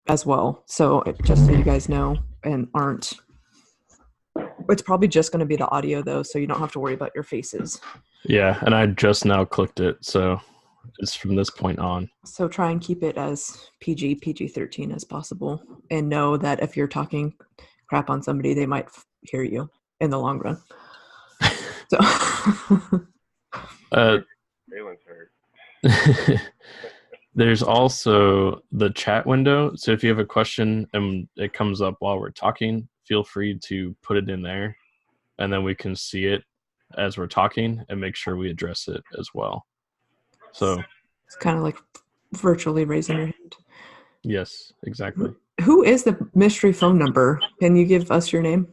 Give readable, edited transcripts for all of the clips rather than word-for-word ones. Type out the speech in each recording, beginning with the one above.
as well. So just so you guys know and aren't, it's probably just going to be the audio though, so you don't have to worry about your faces. Yeah, and I just now clicked it, so it's from this point on. So try and keep it as PG-13 as possible, and know that if you're talking crap on somebody, they might hear you in the long run. So Valen's hurt. There's also the chat window. So if you have a question and it comes up while we're talking, feel free to put it in there, and then we can see it as we're talking and make sure we address it as well. So it's kind of like virtually raising your hand. Yes, exactly. Who is the mystery phone number? Can you give us your name?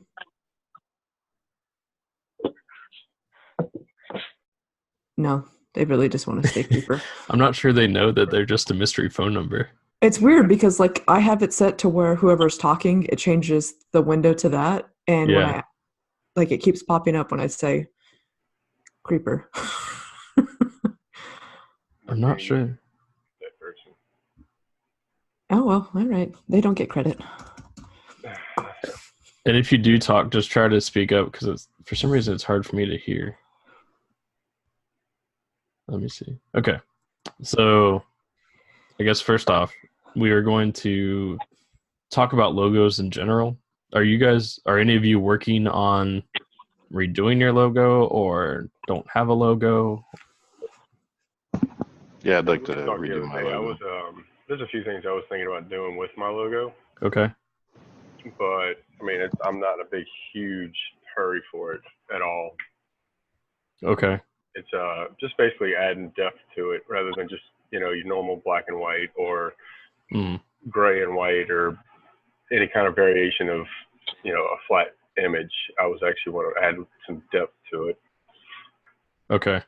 No, they really just want to stay creeper. I'm not sure they know that they're just a mystery phone number. It's weird because like I have it set to where whoever's talking, it changes the window to that. And when I like it keeps popping up when I say creeper. I'm not sure. Oh, well, all right. They don't get credit. And if you do talk, just try to speak up because for some reason it's hard for me to hear. Let me see. Okay. So I guess first off, we are going to talk about logos in general. Are any of you working on redoing your logo or don't have a logo? Yeah, I'd like to redo my logo. There's a few things I was thinking about doing with my logo. Okay. But I mean, I'm not in a huge hurry for it at all. Okay. It's just basically adding depth to it rather than just your normal black and white or gray and white or any kind of variation of a flat image. I was actually want to add some depth to it. Okay,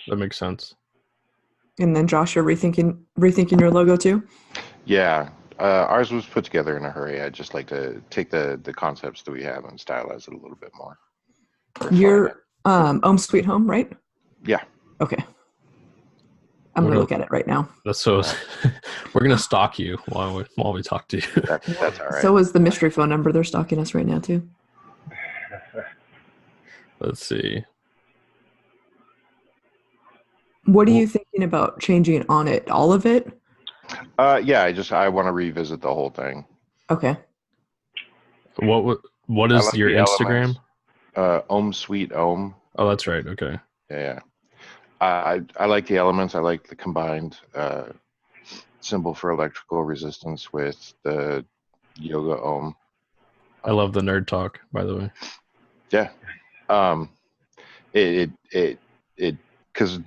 that makes sense. And then Josh, you're rethinking your logo too? Yeah, ours was put together in a hurry. I'd just like to take the concepts that we have and stylize it a little bit more. You're Home Sweet Home, right? Yeah. Okay. I'm gonna look at it right now. That's so. We're gonna stalk you while we talk to you. That's all right. So is the mystery phone number. They're stalking us right now too. Let's see. What are you thinking about changing on it? All of it? Yeah, I want to revisit the whole thing. Okay. What is like your Instagram? Ohm Sweet Ohm. Oh, that's right. Okay. Yeah. I like the elements. I like the combined symbol for electrical resistance with the yoga ohm. I love the nerd talk, by the way. Yeah. Because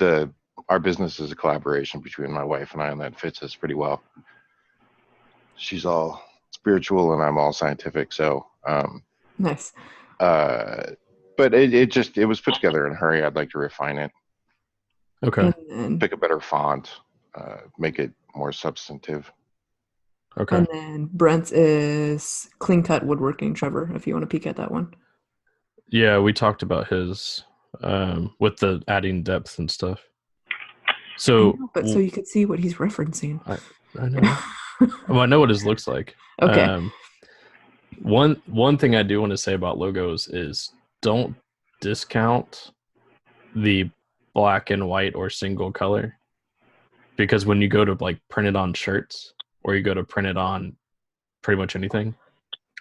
our business is a collaboration between my wife and I, and that fits us pretty well. She's all spiritual and I'm all scientific. So nice. But it was put together in a hurry. I'd like to refine it. Okay. Pick a better font, make it more substantive. Okay. And then Brent's is Clean Cut Woodworking, Trevor, if you want to peek at that one. Yeah, we talked about his with the adding depth and stuff. So, so you could see what he's referencing. I know. Well, I know what his looks like. Okay. One thing I do want to say about logos is don't discount the black and white or single color, because when you go to like print it on shirts or you go to print it on pretty much anything,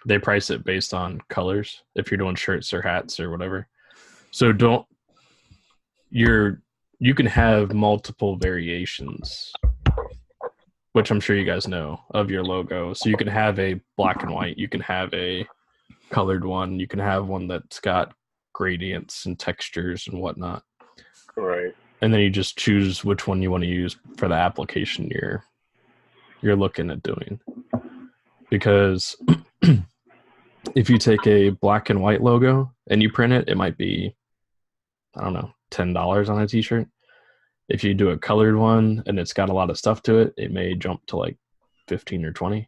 they price it based on colors if you're doing shirts or hats or whatever. So you can have multiple variations, which I'm sure you guys know, of your logo. So you can have a black and white, you can have a colored one, you can have one that's got gradients and textures and whatnot. Right. And then you just choose which one you want to use for the application you're looking at doing. Because if you take a black and white logo and you print it, it might be, I don't know, $10 on a t-shirt. If you do a colored one and it's got a lot of stuff to it, it may jump to like 15 or 20.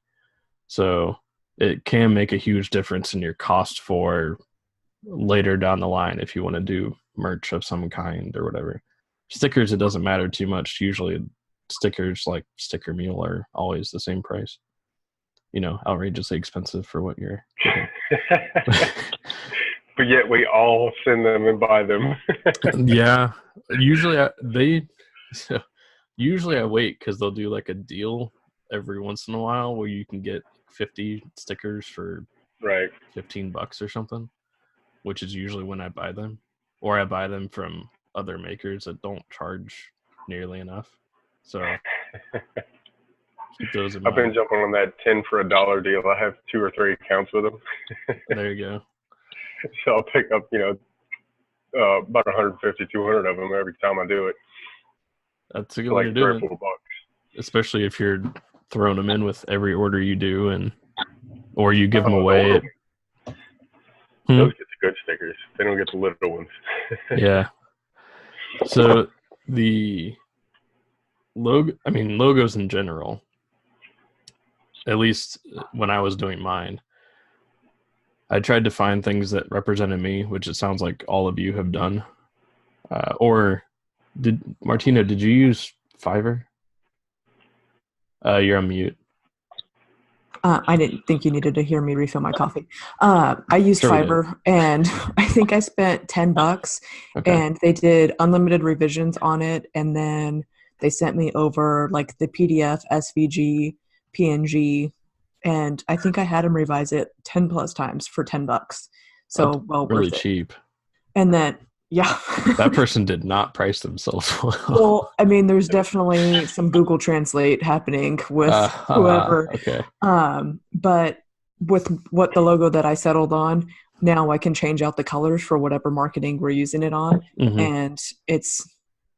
So it can make a huge difference in your cost for later down the line if you want to do merch of some kind or whatever. Stickers, it doesn't matter too much. Usually stickers like Sticker Mule are always the same price. outrageously expensive for what you're getting. But yet we all send them and buy them. Yeah, usually I wait because they'll do like a deal every once in a while where you can get 50 stickers for Right. $15 or something, which is usually when I buy them, or I buy them from other makers that don't charge nearly enough. So keep those in I've been mind. jumping on that 10 for $1 deal. I have 2 or 3 accounts with them. There you go. So I'll pick up, about 150, 200 of them every time I do it. That's a good For way like to do $3 it. or $4. Especially if you're throwing them in with every order you do, or you give them Oh, away. Those get the good stickers. They don't get the little ones. Yeah. So the logos in general, at least when I was doing mine, I tried to find things that represented me, which it sounds like all of you have done. Or Martina, did you use Fiverr? You're on mute. I didn't think you needed to hear me refill my coffee. I used Sure Fiverr, and I think I spent $10, Okay. and they did unlimited revisions on it, and then they sent me over like the PDF, SVG, PNG, and I think I had them revise it 10 plus times for $10. So That's well really worth it. cheap. And then yeah, That person did not price themselves well. well, I mean, there's definitely some Google Translate happening with whoever. Okay. But with what the logo that I settled on, now I can change out the colors for whatever marketing we're using it on. Mm-hmm. And it's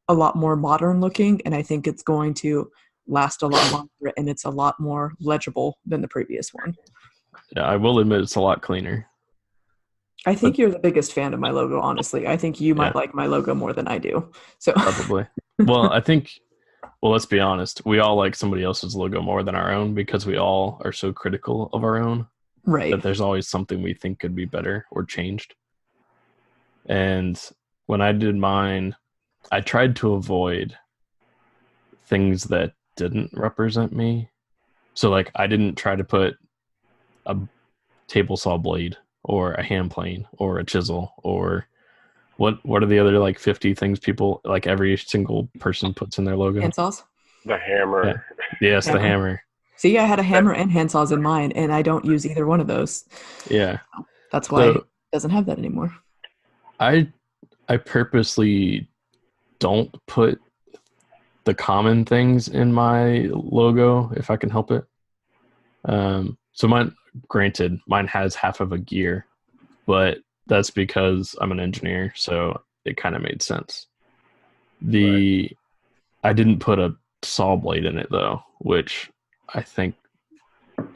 a lot more modern looking. And I think it's going to last a lot longer, and it's a lot more legible than the previous one. Yeah, I will admit it's a lot cleaner. I think you're the biggest fan of my logo, honestly. I think you might like my logo more than I do. So probably. Well, let's be honest. We all like somebody else's logo more than our own because we all are so critical of our own. Right. That there's always something we think could be better or changed. And when I did mine, I tried to avoid things that didn't represent me. So like I didn't try to put a table saw blade or a hand plane or a chisel or what are the other like 50 things people like every single person puts in their logo? Handsaws? The hammer. Yeah. Yes, the hammer. See, I had a hammer and handsaws in mine, and I don't use either one of those. Yeah. That's why it doesn't have that anymore. I purposely don't put the common things in my logo if I can help it. So mine has half of a gear, but that's because I'm an engineer, so it kind of made sense. I didn't put a saw blade in it though, which I think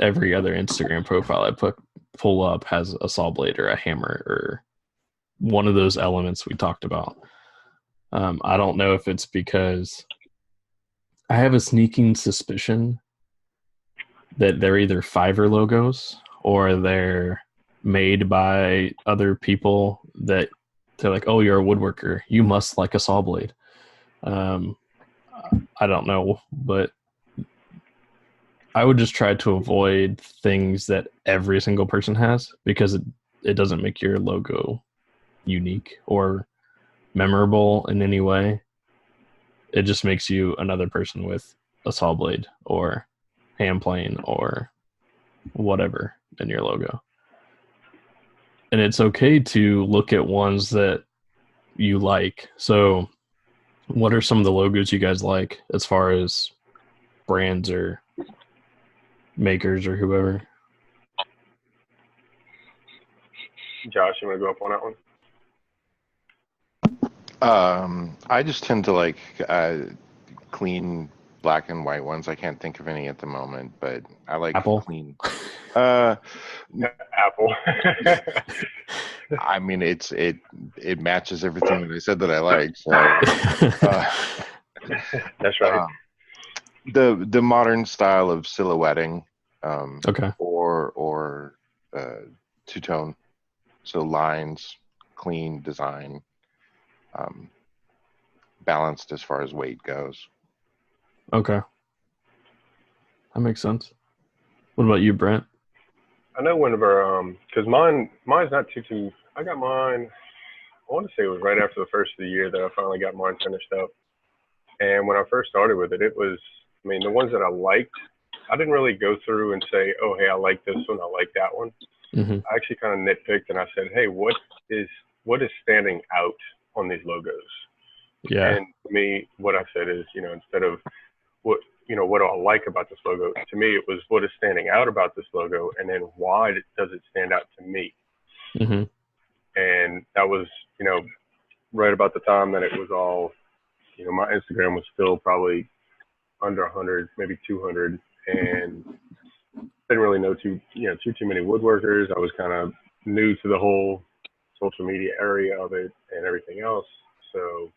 every other Instagram profile I pull up has a saw blade or a hammer or one of those elements we talked about. I don't know if it's because I have a sneaking suspicion that they're either Fiverr logos or they're made by other people that they're like, oh, you're a woodworker, you must like a saw blade. I don't know, but I would just try to avoid things that every single person has because it doesn't make your logo unique or memorable in any way. It just makes you another person with a saw blade or hand plane or whatever in your logo. And it's okay to look at ones that you like. So what are some of the logos you guys like as far as brands or makers or whoever? Josh, you want to go up on that one? I just tend to like clean black and white ones. I can't think of any at the moment, but I like Apple? Clean. Apple. I mean, it matches everything that I said that I like. So that's right. The modern style of silhouetting, okay, or two-tone, so lines, clean design, balanced as far as weight goes. Okay, that makes sense. What about you, Brent? I know whenever, because mine's not too. I got mine. I want to say it was right after the first of the year that I finally got mine finished up. And when I first started with it, it was, I mean, the ones that I liked, I didn't really go through and say, oh, hey, I like this one, I like that one. Mm-hmm. I actually kind of nitpicked and I said, hey, what is standing out on these logos? Yeah. And to me, what I said is, instead of what do I like about this logo? To me, it was what is standing out about this logo, and then why does it stand out to me? Mm-hmm. And that was, right about the time that it was all, my Instagram was still probably under 100, maybe 200, and didn't really know too many woodworkers. I was kind of new to the whole social media area of it and everything else. So,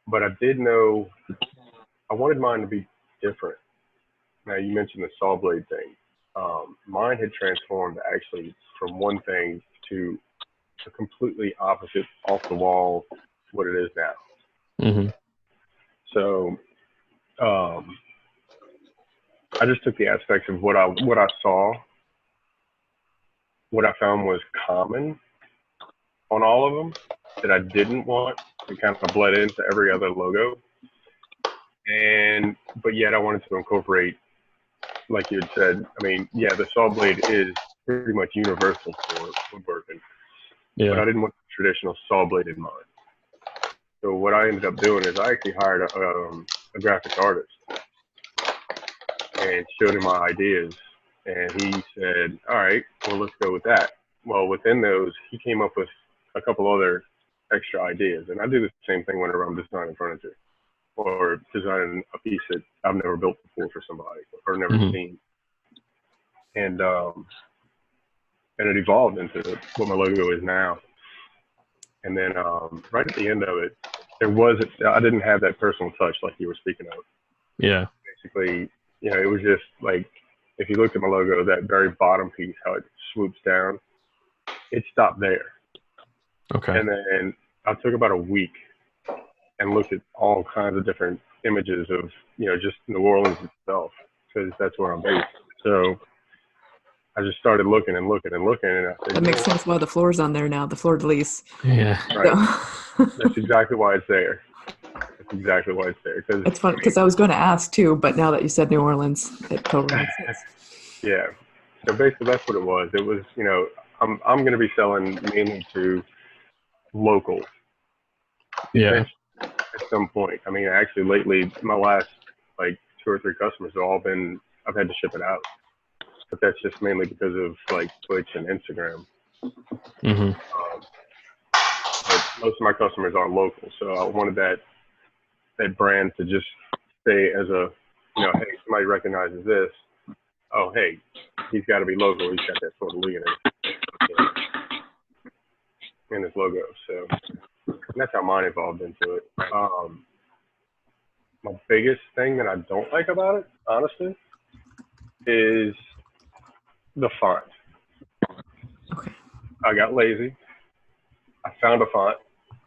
but I did know I wanted mine to be different. Now you mentioned the saw blade thing. Mine had transformed actually from one thing to a completely opposite, off the wall, what it is now. Mm-hmm. So I just took the aspects of what I saw, what I found was common on all of them that I didn't want to kind of bled into every other logo. But yet I wanted to incorporate, like you had said, I mean, yeah, the saw blade is pretty much universal for woodworking. Yeah. But I didn't want the traditional saw blade in mind. So what I ended up doing is I actually hired a graphic artist and showed him my ideas. And he said, all right, well, let's go with that. Well, within those, he came up with a couple other extra ideas. And I do the same thing whenever I'm designing furniture or designing a piece that I've never built before for somebody or never seen. And it evolved into what my logo is now. And then right at the end of it, I didn't have that personal touch like you were speaking of. Yeah. Basically, it was just like, if you looked at my logo, that very bottom piece, how it swoops down, it stopped there. Okay. And then I took about a week and looked at all kinds of different images of, just New Orleans itself, because that's where I'm based. So I just started looking and looking and looking, and I said, that makes sense why the floor's on there now, the fleur de lis. Yeah. Right. That's exactly why it's there. That's exactly why it's there. Cause it's fun because I was going to ask too, but now that you said New Orleans, it totally makes sense. Yeah. So basically, that's what it was. It was, I'm going to be selling mainly to locals. Yeah. At some point. I mean, actually, lately, my last like 2 or 3 customers have all been, I've had to ship it out. But that's just mainly because of like Twitch and Instagram. Mm-hmm. But most of my customers are local, so I wanted that brand to just stay as a, hey, somebody recognizes this. Oh, hey, he's got to be local. He's got that sort of lean in his logo. So that's how mine evolved into it. My biggest thing that I don't like about it, honestly, is the font. Okay. I got lazy. I found a font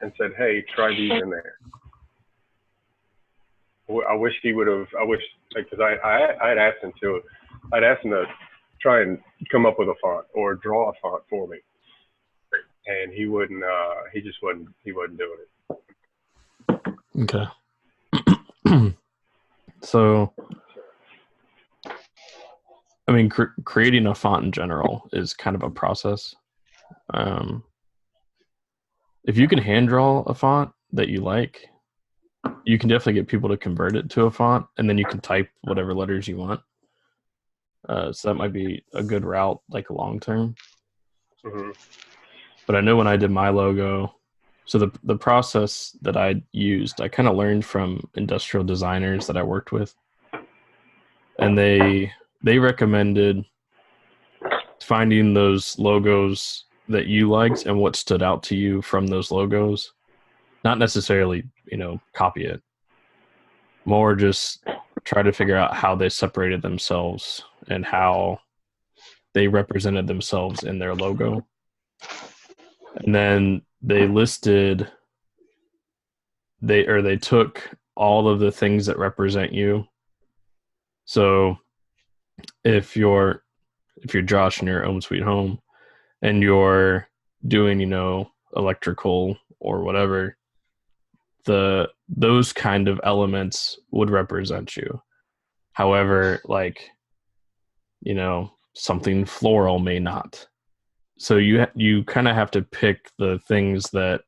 and said, hey, try these in there. I wish he would have, because I had asked him to, I'd asked him to try and come up with a font or draw a font for me. And he wouldn't, he wasn't doing it. Okay. So, I mean, creating a font in general is kind of a process. If you can hand draw a font that you like, you can definitely get people to convert it to a font, and then you can type whatever letters you want. So that might be a good route, like long term. Mm-hmm. But I know when I did my logo, so the process that I used, I kind of learned from industrial designers that I worked with, and they recommended finding those logos that you liked and what stood out to you from those logos. Not necessarily, copy it. More just try to figure out how they separated themselves and how they represented themselves in their logo. And then they took all of the things that represent you. So if you're Josh in your own sweet home and you're doing, electrical or whatever, those kind of elements would represent you. However, like, something floral may not. So you kind of have to pick the things that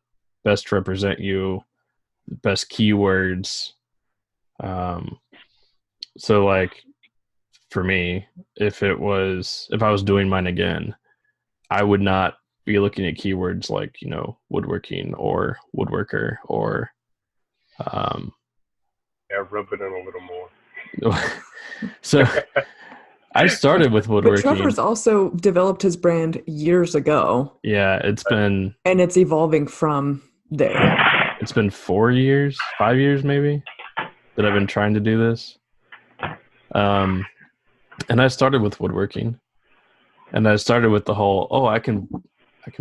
best represent you, best keywords. So like for me, if I was doing mine again, I would not be looking at keywords like, woodworking or woodworker or Yeah, rub it in a little more. so I started with But woodworking. Trevor's also developed his brand years ago. Yeah, and it's evolving from there. It's been 4 years, 5 years maybe, that I've been trying to do this. And I started with woodworking, and I started with the whole, I can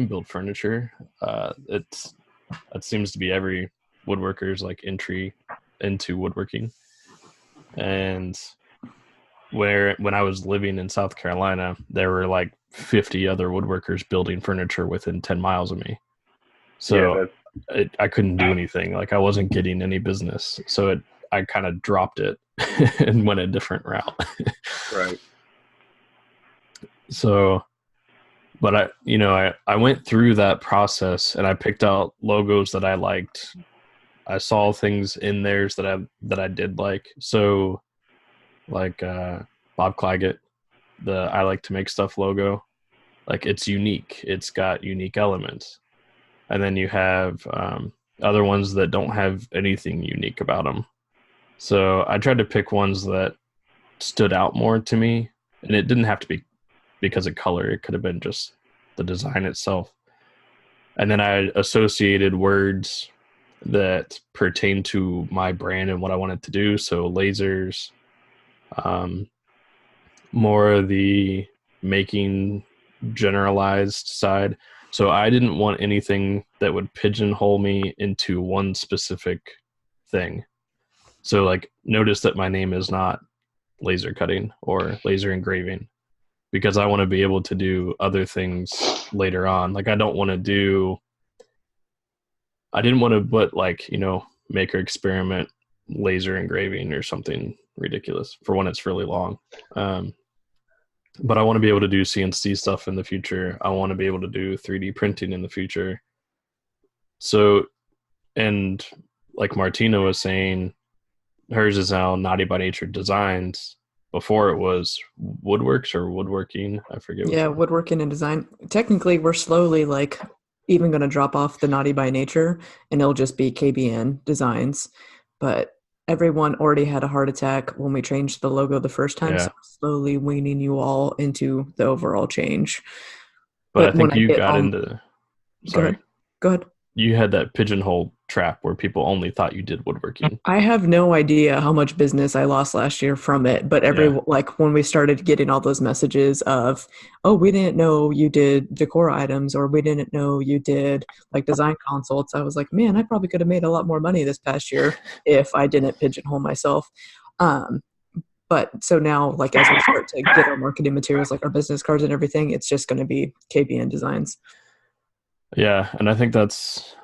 build furniture. That seems to be every woodworker's like entry into woodworking. And when I was living in South Carolina, there were like 50 other woodworkers building furniture within 10 miles of me. So I couldn't do anything. Like I wasn't getting any business. So I kind of dropped it and went a different route. Right. So, but I went through that process and I picked out logos that I liked. I saw things in theirs that I did like. So like Bob Claggett, the I Like to Make Stuff logo, like it's unique. It's got unique elements. And then you have other ones that don't have anything unique about them. So I tried to pick ones that stood out more to me. And it didn't have to be because of color. It could have been just the design itself. And then I associated words that pertain to my brand and what I wanted to do. So lasers, more of the making generalized side. So I didn't want anything that would pigeonhole me into one specific thing. So like notice that my name is not laser cutting or laser engraving, because I want to be able to do other things later on. Like I didn't want to put like, maker experiment laser engraving or something ridiculous for when it's really long. But I want to be able to do CNC stuff in the future. I want to be able to do 3D printing in the future. So, and like Martina was saying, hers is now Naughty by Nature Designs. Before it was Woodworks or Woodworking. I forget. Yeah, woodworking and design. Technically, we're slowly like even going to drop off the Naughty by Nature, and it'll just be KBN Designs. But everyone already had a heart attack when we changed the logo the first time, so we're slowly weaning you all into the overall change. But I think you got into... Sorry. Go ahead. You had that pigeonhole trap where people only thought you did woodworking. I have no idea how much business I lost last year from it, but like when we started getting all those messages of, we didn't know you did decor items, or we didn't know you did like design consults, I was like, man, I probably could have made a lot more money this past year if I didn't pigeonhole myself. But so now, like as we start to get our marketing materials, like our business cards and everything, it's just going to be KBN Designs. Yeah, and I think that's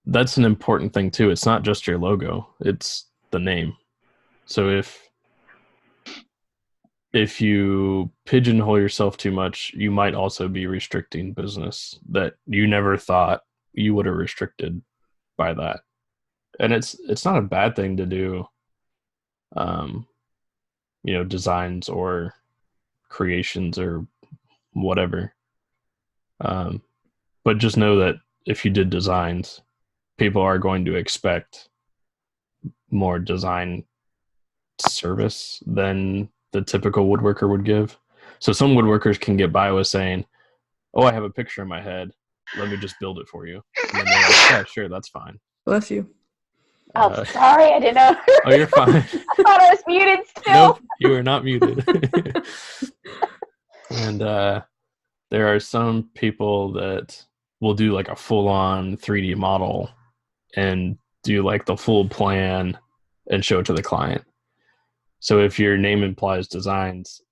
an important thing too. It's not just your logo, it's the name. So if you pigeonhole yourself too much, you might also be restricting business that you never thought you would have restricted by that. And it's not a bad thing to do, designs or creations or whatever. But just know that if you did designs, people are going to expect more design service than the typical woodworker would give. So some woodworkers can get by with saying, I have a picture in my head, let me just build it for you. And then they're like, yeah, sure, that's fine. Bless you. Sorry, I didn't know. Oh, you're fine. I thought I was muted still. Nope, you are not muted. And there are some people that will do like a full-on 3D model and do like the full plan and show it to the client. So if your name implies designs,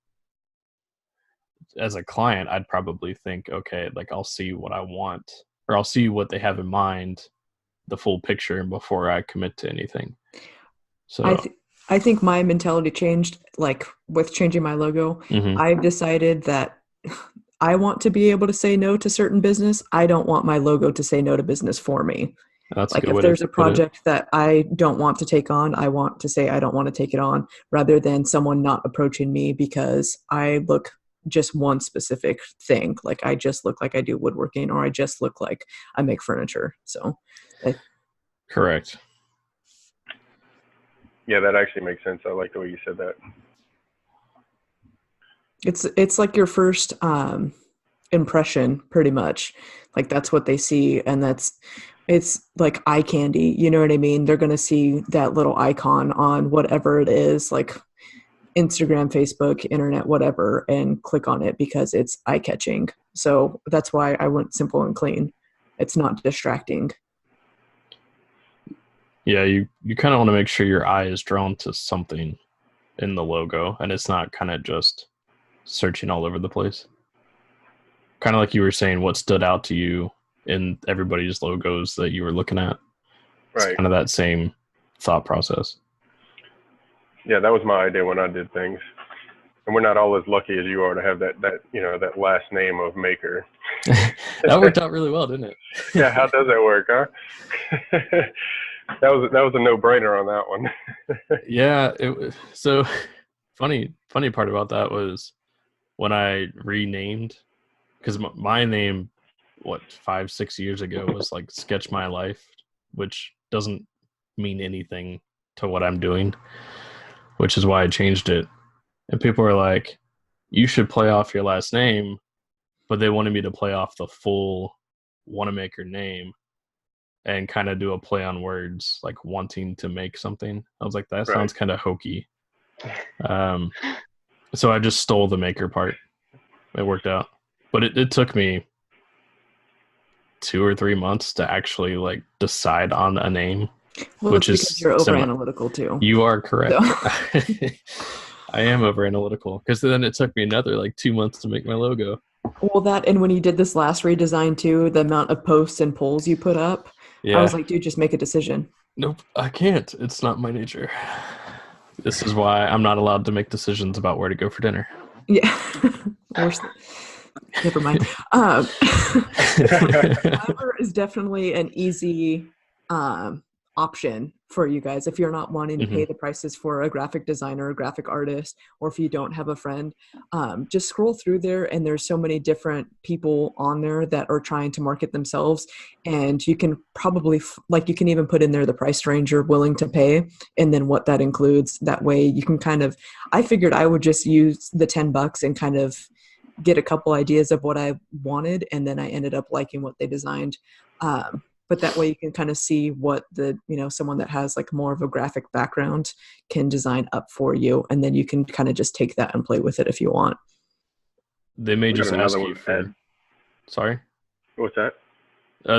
as a client, I'd probably think, okay, like I'll see what I want, or I'll see what they have in mind, the full picture, before I commit to anything. So I think my mentality changed, like with changing my logo. I've decided that I want to be able to say no to certain business. I don't want my logo to say no to business for me. That's like if there's a project that I don't want to take on, I want to say I don't want to take it on, rather than someone not approaching me because I look just one specific thing. Like I just look like I do woodworking, or I just look like I make furniture. So correct. Yeah, that actually makes sense. I like the way you said that. It's like your first impression, pretty much. Like that's what they see, and it's like eye candy. You know what I mean? They're gonna see that little icon on whatever it is, like Instagram, Facebook, internet, whatever, and click on it because it's eye catching. So that's why I went simple and clean. It's not distracting. Yeah, you kind of want to make sure your eye is drawn to something in the logo, and it's not kind of just searching all over the place. Kind of like you were saying, what stood out to you in everybody's logos that you were looking at. It's Right. kind of that same thought process. Yeah, that was my idea when I did things. And we're not all as lucky as you are to have that last name of maker. That worked out really well, didn't it? Yeah, how does that work, huh? That was a no-brainer on that one. Yeah, so funny part about that was when I renamed, because my name 5-6 years ago was like Sketch My Life, which doesn't mean anything to what I'm doing, which is why I changed it. And people were like, you should play off your last name, but they wanted me to play off the full Wanamaker name and kind of do a play on words, like wanting to make something. I was like, that sounds kind of hokey. So I just stole the maker part. It worked out. But it took me 2 or 3 months to actually like decide on a name. Well, which is because you're over analytical too. You are correct. So. I am over analytical, because then it took me another like 2 months to make my logo. Well, that, and when you did this last redesign too, the amount of posts and polls you put up, I was like, dude, just make a decision. Nope, I can't. It's not my nature. This is why I'm not allowed to make decisions about where to go for dinner. Yeah. Never mind. Fiverr is definitely an easy option for you guys if you're not wanting to pay the prices for a graphic designer, a graphic artist, or if you don't have a friend. Just scroll through there, and there's so many different people on there that are trying to market themselves, and you can probably you can even put in there the price range you're willing to pay and then what that includes. That way you can kind of, I figured I would just use the $10 and kind of get a couple ideas of what I wanted, and then I ended up liking what they designed. But that way you can kind of see what someone that has like more of a graphic background can design up for you, and then you can kind of just take that and play with it if you want. They may just ask you for... Sorry? What's that?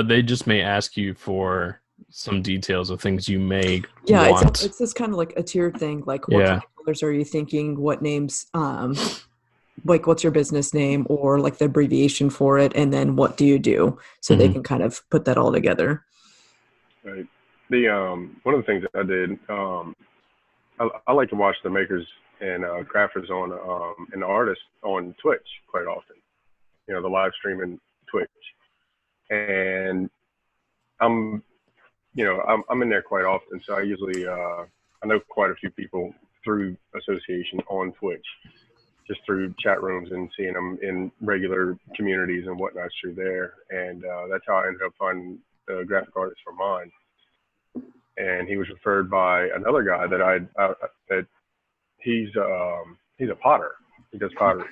They just may ask you for some details of things you may want. It's this kind of like a tiered thing, like what kind of colors are you thinking, what names, like what's your business name, or like the abbreviation for it, and then what do you do, so they can kind of put that all together. Right. The one of the things that I did, I like to watch the makers and crafters on and the artists on Twitch quite often. The live streaming Twitch, and I'm in there quite often, so I usually I know quite a few people through association on Twitch, just through chat rooms and seeing them in regular communities and whatnot through there. And that's how I ended up finding the graphic artist for mine. And he was referred by another guy that he's a potter. He does pottery.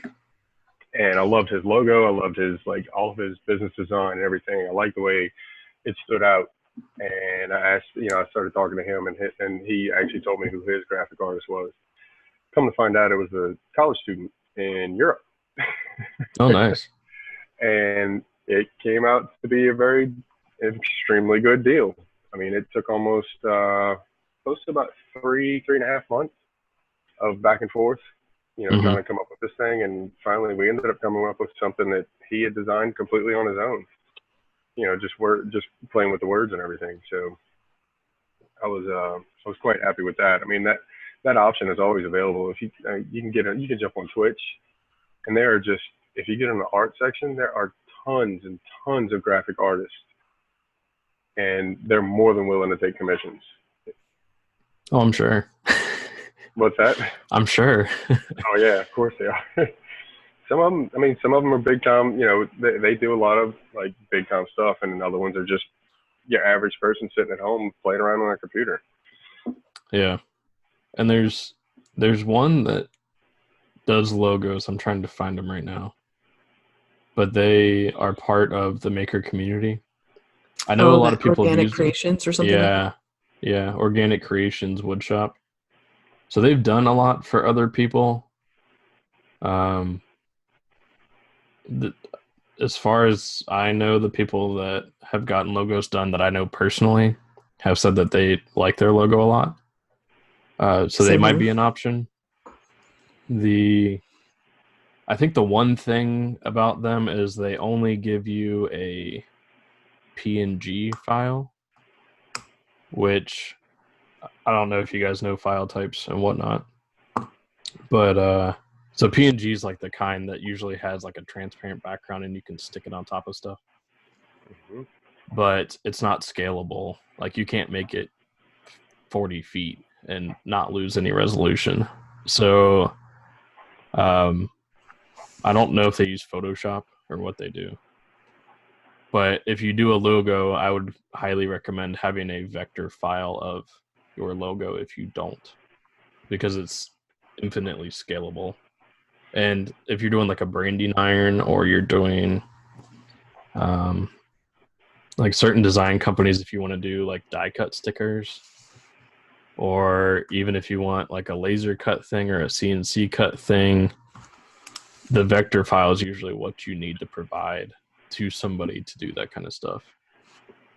And I loved his logo. I loved his, like, all of his business design and everything. I liked the way it stood out. And I asked, I started talking to him, and he actually told me who his graphic artist was. Come to find out, it was a college student in Europe. Oh, nice. And it came out to be a very extremely good deal. I mean, it took almost close to about 3.5 months of back and forth. trying to come up with this thing. And finally, we ended up coming up with something that he had designed completely on his own. Just playing with the words and everything. So I was quite happy with that. I mean, that option is always available. If you can jump on Twitch, and there are just, if you get in the art section, there are tons and tons of graphic artists, and they're more than willing to take commissions. Oh, I'm sure. What's that? I'm sure. Oh yeah, of course they are. Some of them are big time. They do a lot of like big time stuff, and other ones are just your average person sitting at home playing around on a computer. Yeah, and there's one that does logos. I'm trying to find them right now, but they are part of the maker community. I know a lot of people Organic use Creations or something. Yeah, Organic Creations Woodshop. So they've done a lot for other people. As far as I know, the people that have gotten logos done that I know personally have said that they like their logo a lot. So they might be an option. I think the one thing about them is they only give you a PNG file, which I don't know if you guys know file types and whatnot. But so PNG is like the kind that usually has like a transparent background and you can stick it on top of stuff. Mm-hmm. But it's not scalable. Like you can't make it 40 feet and not lose any resolution. So I don't know if they use Photoshop or what they do. But if you do a logo, I would highly recommend having a vector file of your logo if you don't, because it's infinitely scalable. And if you're doing like a branding iron, or you're doing like certain design companies, if you want to do like die cut stickers, or even if you want like a laser cut thing or a CNC cut thing, the vector file is usually what you need to provide to somebody to do that kind of stuff.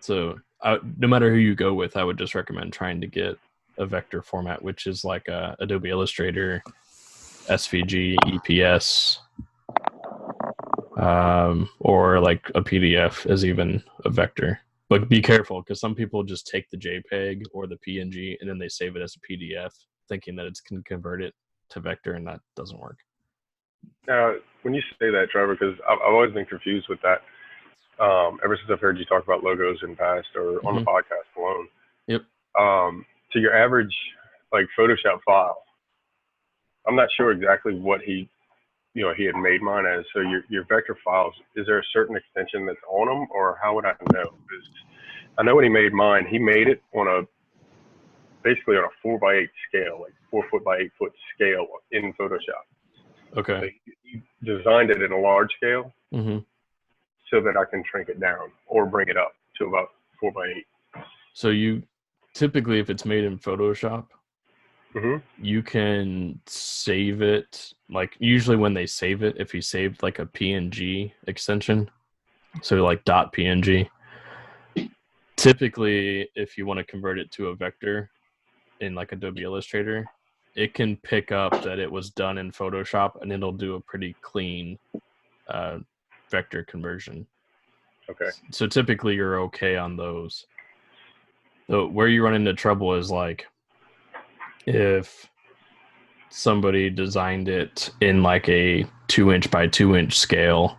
So no matter who you go with, I would just recommend trying to get a vector format, which is like Adobe Illustrator, SVG, EPS, or like a PDF is even a vector. But be careful, because some people just take the JPEG or the PNG and then they save it as a PDF, thinking that it's can convert it to vector, and that doesn't work. Now, when you say that, Trevor, because I've always been confused with that. Ever since I've heard you talk about logos in the past or on the podcast alone. Yep. To your average like Photoshop file, I'm not sure exactly what he had made mine as. So your vector files, is there a certain extension that's on them, or how would I know? Because I know when he made mine, he made it basically on a 4x8 scale, like 4 foot by 8 foot scale in Photoshop. Okay. So he designed it in a large scale so that I can shrink it down or bring it up to about 4x8. So you typically, if it's made in Photoshop, you can save it. Like usually when they save it, if you saved like a PNG extension, so like .png, typically if you want to convert it to a vector in like Adobe Illustrator, it can pick up that it was done in Photoshop, and it'll do a pretty clean vector conversion. Okay. So typically you're okay on those. So where you run into trouble is like if somebody designed it in like a 2-inch by 2-inch scale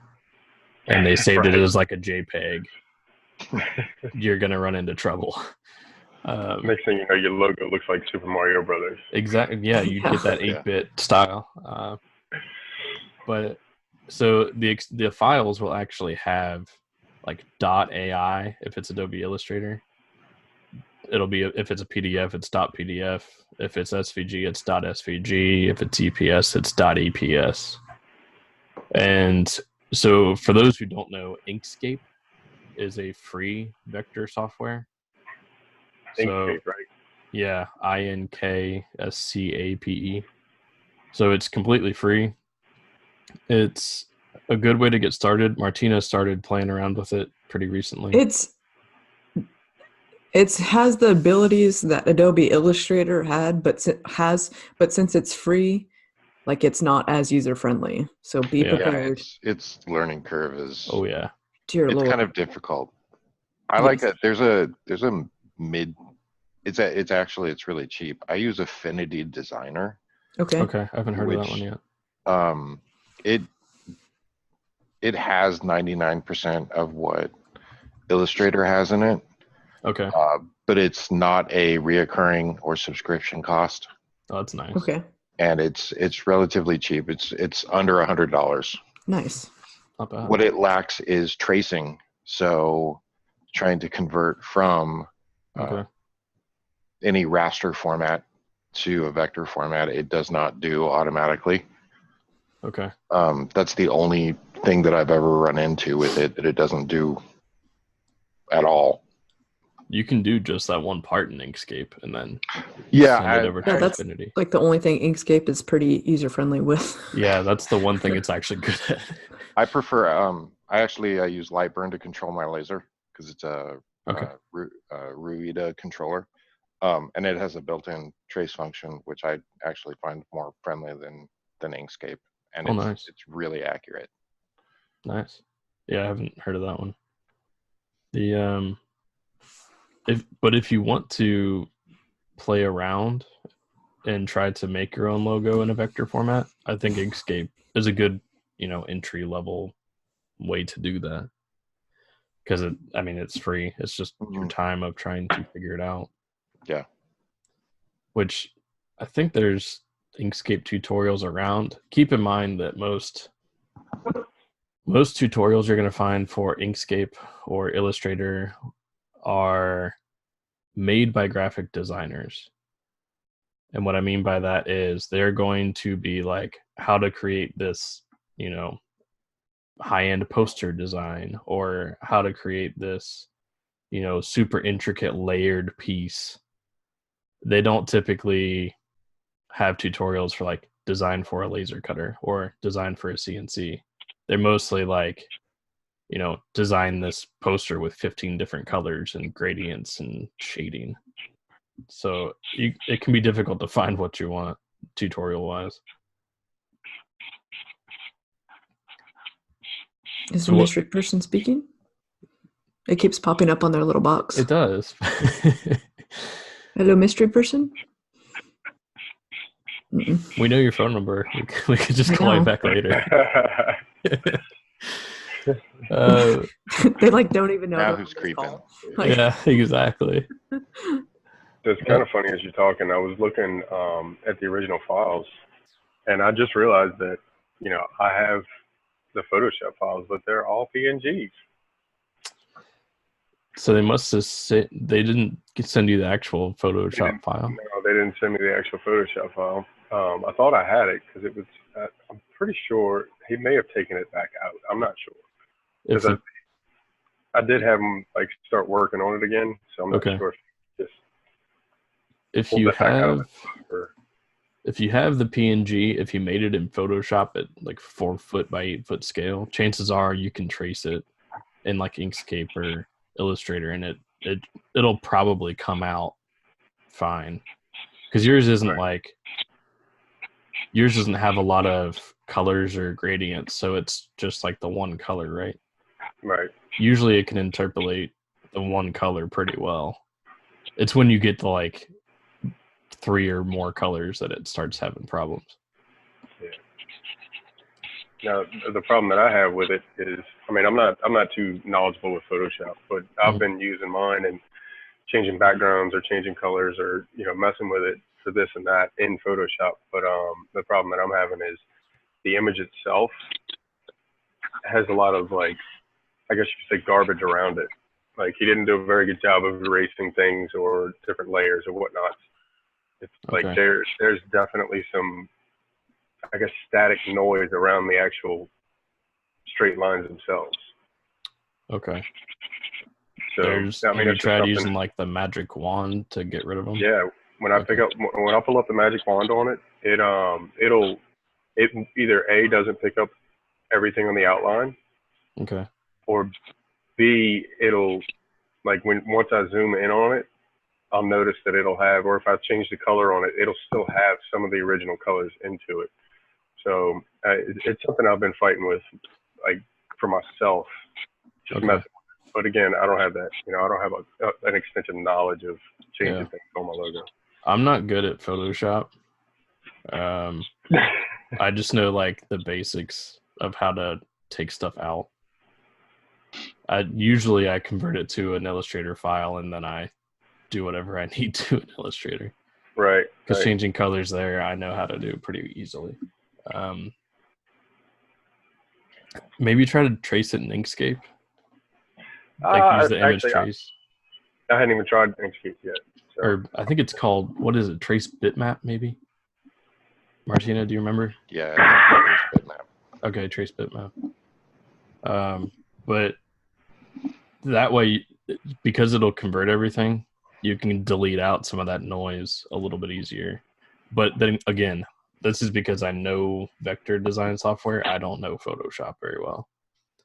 and they saved it as like a JPEG, you're gonna run into trouble. Next thing you know, your logo looks like Super Mario Brothers. Exactly. Yeah, you get that 8-bit style. But so the files will actually have like .ai if it's Adobe Illustrator. It'll be, if it's a PDF, it's .pdf. If it's SVG, it's .svg. If it's EPS, it's .eps. And so for those who don't know, Inkscape is a free vector software. Inkscape, right? Yeah, INKSCAPE. So it's completely free. It's a good way to get started. Martina started playing around with it pretty recently. It has the abilities that Adobe Illustrator had, but since it's free, Like it's not as user friendly. So be Yeah. prepared. Its learning curve is Oh yeah. Dear it's Lord. kind of difficult. I Yes. like it. There's a mid. It's really cheap. I use Affinity Designer. Okay. Okay. I haven't heard of that one yet. It has 99% of what Illustrator has in it. Okay. But it's not a reoccurring or subscription cost, Oh, that's nice. Okay. and it's relatively cheap. It's under $100. Nice. Not bad. What it lacks is tracing. So trying to convert from Okay. any raster format to a vector format, it does not do automatically. Okay. That's the only thing that I've ever run into with it that it doesn't do at all. You can do just that one part in Inkscape and then Yeah, send it over to that's Affinity. like the only thing Inkscape is pretty user friendly with. Yeah, that's the one thing it's actually good at. I prefer. I use Lightburn to control my laser because it's a Okay. Ruida controller, and it has a built-in trace function, which I actually find more friendly than Inkscape, and nice. It's really accurate. Nice. Yeah, I haven't heard of that one. The if you want to play around and try to make your own logo in a vector format, I think Inkscape is a good, entry level way to do that. Because it's free. It's just your time of trying to figure it out. Yeah. Which I think there's Inkscape tutorials around. Keep in mind that most tutorials you're going to find for Inkscape or Illustrator are made by graphic designers. And what I mean by that is they're going to be like how to create this, high-end poster design, or how to create this, super intricate layered piece. They don't typically have tutorials for like design for a laser cutter or design for a CNC. They're mostly like, design this poster with 15 different colors and gradients and shading. So it can be difficult to find what you want tutorial wise. Is the mystery person speaking? It keeps popping up on their little box. It does. Hello, mystery person? We know your phone number. We could just call you back later. They don't even know now who's creeping. Yeah, exactly. It's kind of funny as you're talking. I was looking at the original files, and I just realized that I have the Photoshop files, but they're all PNGs. So they must have they didn't send you the actual Photoshop file. No, they didn't send me the actual Photoshop file. I thought I had it because it was. I'm pretty sure he may have taken it back out. I'm not sure. Because I did have him start working on it again, so I'm not sure if you have the PNG, if you made it in Photoshop at 4 foot by 8 foot scale, chances are you can trace it in Inkscape or Illustrator, and it'll probably come out fine. Because yours doesn't have a lot of colors or gradients, so it's just the one color, right? Right. Usually it can interpolate the one color pretty well. It's when you get to 3 or more colors that it starts having problems. Yeah. Now the problem that I have with it is, I'm not too knowledgeable with Photoshop, but I've been using mine and changing backgrounds or changing colors or messing with it for this and that in Photoshop. But the problem that I'm having is the image itself has a lot of I guess you could say garbage around it. He didn't do a very good job of erasing things or different layers or whatnot. It's there's definitely some, I guess, static noise around the actual straight lines themselves. Okay. So have you tried using the magic wand to get rid of them? Yeah. When I pull up the magic wand on it, it either A, doesn't pick up everything on the outline. Okay. Or B, it'll once I zoom in on it, I'll notice that it'll have, or if I change the color on it, it'll still have some of the original colors into it. So it's something I've been fighting with, like for myself, just messing with it. But again, I don't have that. You know, I don't have an extensive knowledge of changing things on my logo. I'm not good at Photoshop. I just know like the basics of how to take stuff out. Usually I convert it to an Illustrator file and then I do whatever I need to in Illustrator. Right. Because changing colors there, I know how to do pretty easily. Maybe try to trace it in Inkscape. Like use the image trace. I hadn't even tried Inkscape yet. So. Or I think it's called, what is it? Trace bitmap, maybe? Martina, do you remember? Yeah, trace bitmap. Okay, trace bitmap. But that way, because it'll convert everything, you can delete out some of that noise a little bit easier. But then again, this is because I know vector design software. I don't know Photoshop very well.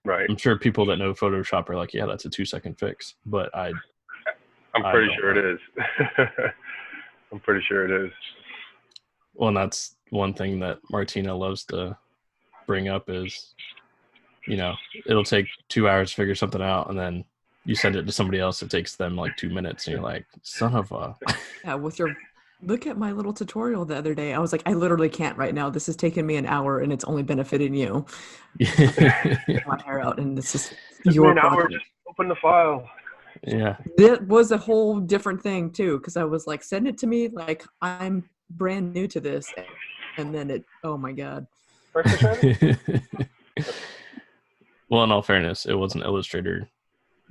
Right. I'm sure people that know Photoshop are like, yeah, that's a 2-second fix. But I'm pretty sure it is. I'm pretty sure it is. Well, and that's one thing that Martina loves to bring up is, you know, it'll take 2 hours to figure something out, and then you send it to somebody else. It takes them like 2 minutes, and you're like, son of a. Yeah, look at my little tutorial the other day. I was like, I literally can't right now. This has taken me an hour, and it's only benefiting you. My hair out, and this is your an hour. Just open the file. Yeah. It was a whole different thing too, because I was like, send it to me like I'm brand new to this, and then oh my god. Well, in all fairness, it was an Illustrator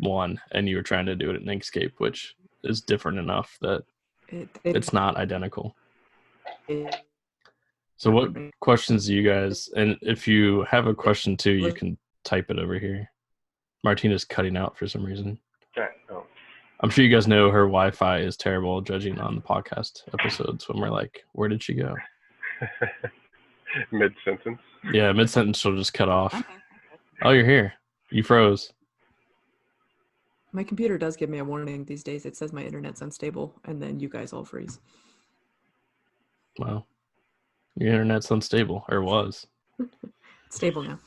1, and you were trying to do it in Inkscape, which is different enough that it's not identical. So what questions do you guys, and if you have a question too, you can type it over here. Martina's cutting out for some reason. Okay. Oh. I'm sure you guys know her Wi-Fi is terrible, judging on the podcast episodes when we're like, where did she go? Mid-sentence. Yeah, mid-sentence she'll just cut off. Oh, you're here. You froze. My computer does give me a warning these days. It says my internet's unstable, and then you guys all freeze. Wow. Your internet's unstable, or was. It's stable now.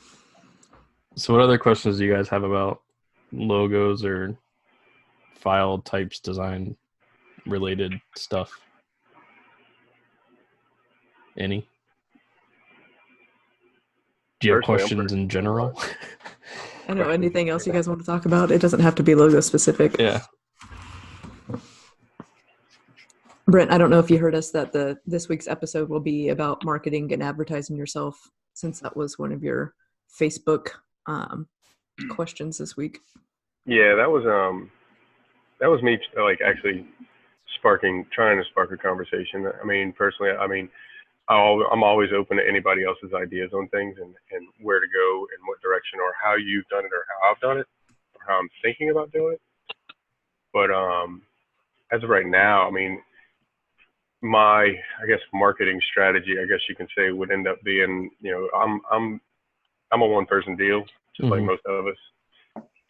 So what other questions do you guys have about logos or file types, design related stuff? Any? Do you have questions in general? I know. Anything else you guys want to talk about? It doesn't have to be logo specific. Yeah. Brent, I don't know if you heard us that this week's episode will be about marketing and advertising yourself, since that was one of your Facebook questions this week. Yeah, that was me like actually trying to spark a conversation. I mean, personally, I'm always open to anybody else's ideas on things and where to go and what direction, or how you've done it or how I've done it or how I'm thinking about doing it. But as of right now, I mean, my, I guess, marketing strategy, I guess you can say, would end up being, you know, I'm a one-person deal, just like most of us.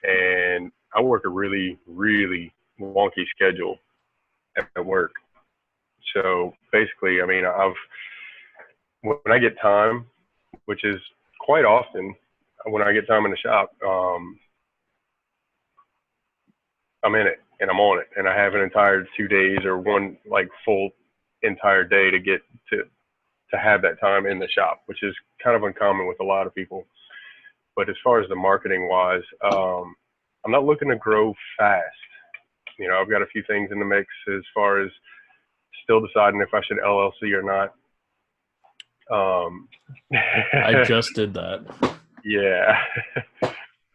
And I work a really, really wonky schedule at work. So basically, I mean, when I get time, which is quite often, when I get time in the shop, I'm in it and I'm on it, and I have an entire 2 days or one like full entire day to get to have that time in the shop, which is kind of uncommon with a lot of people. But as far as the marketing wise, I'm not looking to grow fast. You know, I've got a few things in the mix as far as still deciding if I should LLC or not. I just did that. Yeah.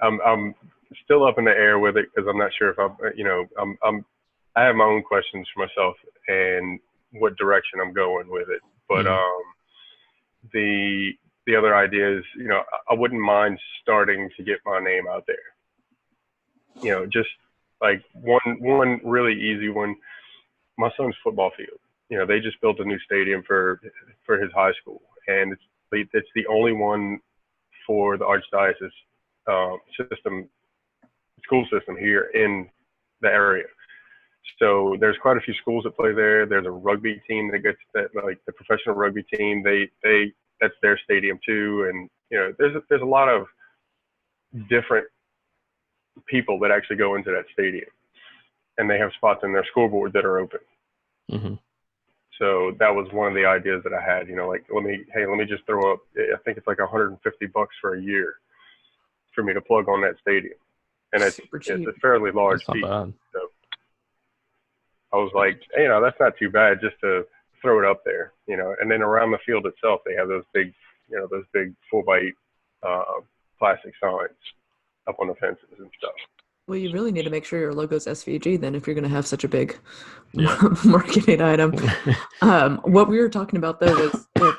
I'm still up in the air with it because I'm not sure if I have my own questions for myself and what direction I'm going with it. But the other idea is, you know, I wouldn't mind starting to get my name out there. You know, just like one really easy one. My son's football field. You know, they just built a new stadium for his high school, and it's the only one for the archdiocese school system here in the area. So there's quite a few schools that play there. There's a rugby team that gets that, like the professional rugby team. They that's their stadium too. And there's a lot of different people that actually go into that stadium, and they have spots in their scoreboard that are open. Mm-hmm. So that was one of the ideas that I had. Like let me just throw up. I think it's like $150 for a year for me to plug on that stadium, and it's a fairly large That's not fee. bad. So I was like, that's not too bad just to throw it up there, And then around the field itself, they have those big 4x8 plastic signs up on the fences and stuff. Well, you really need to make sure your logo's SVG then if you're going to have such a big marketing item. What we were talking about, though, was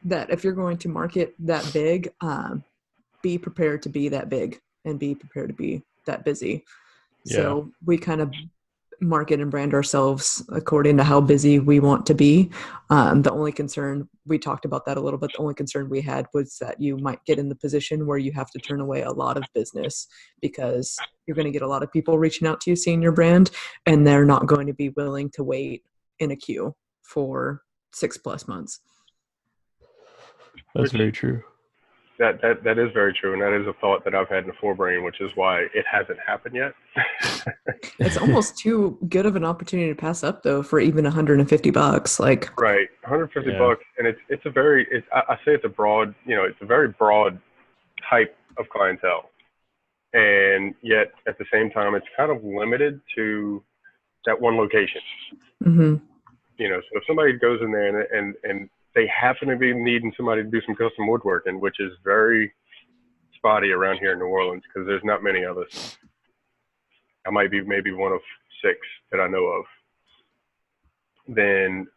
that if you're going to market that big, be prepared to be that big and be prepared to be that busy. Yeah. So we kind of market and brand ourselves according to how busy we want to be. The only concern, we talked about that a little bit, the only concern we had was that you might get in the position where you have to turn away a lot of business because you're going to get a lot of people reaching out to you seeing your brand, and they're not going to be willing to wait in a queue for 6+ months. That's very true. That is very true, and that is a thought that I've had in the forebrain, which is why it hasn't happened yet. It's almost too good of an opportunity to pass up, though, for even $150. Like, right, $150, and I say it's a broad, it's a very broad type of clientele, and yet at the same time, it's kind of limited to that one location. Mm-hmm. So if somebody goes in there and they happen to be needing somebody to do some custom woodworking, which is very spotty around here in New Orleans because there's not many of us. I might be maybe one of 6 that I know of. Then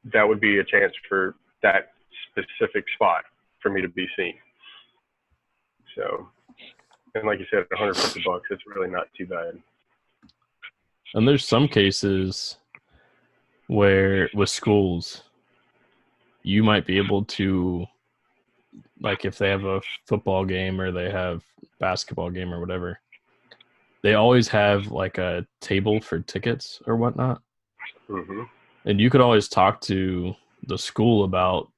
that would be a chance for that specific spot for me to be seen. So, and like you said, $150, it's really not too bad. And there's some cases where with schools, you might be able to, like if they have a football game or they have basketball game or whatever, they always have like a table for tickets or whatnot. Mm-hmm. And you could always talk to the school about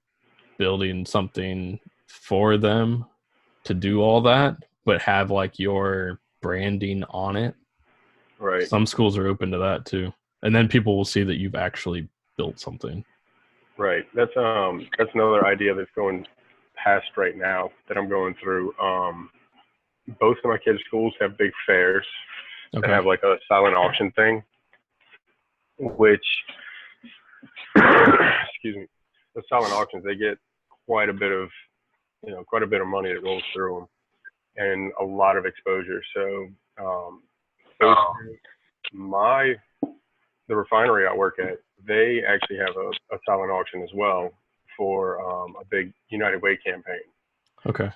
building something for them to do all that, but have like your branding on it. Right. Some schools are open to that too. And then people will see that you've actually built something. Right. That's another idea that's going past right now that I'm going through. Both of my kids' schools have big fairs that have like a silent auction thing, which, excuse me, the silent auctions, they get quite a bit of money that rolls through them and a lot of exposure. So, the refinery I work at, they actually have a silent auction as well for a big United Way campaign. Okay.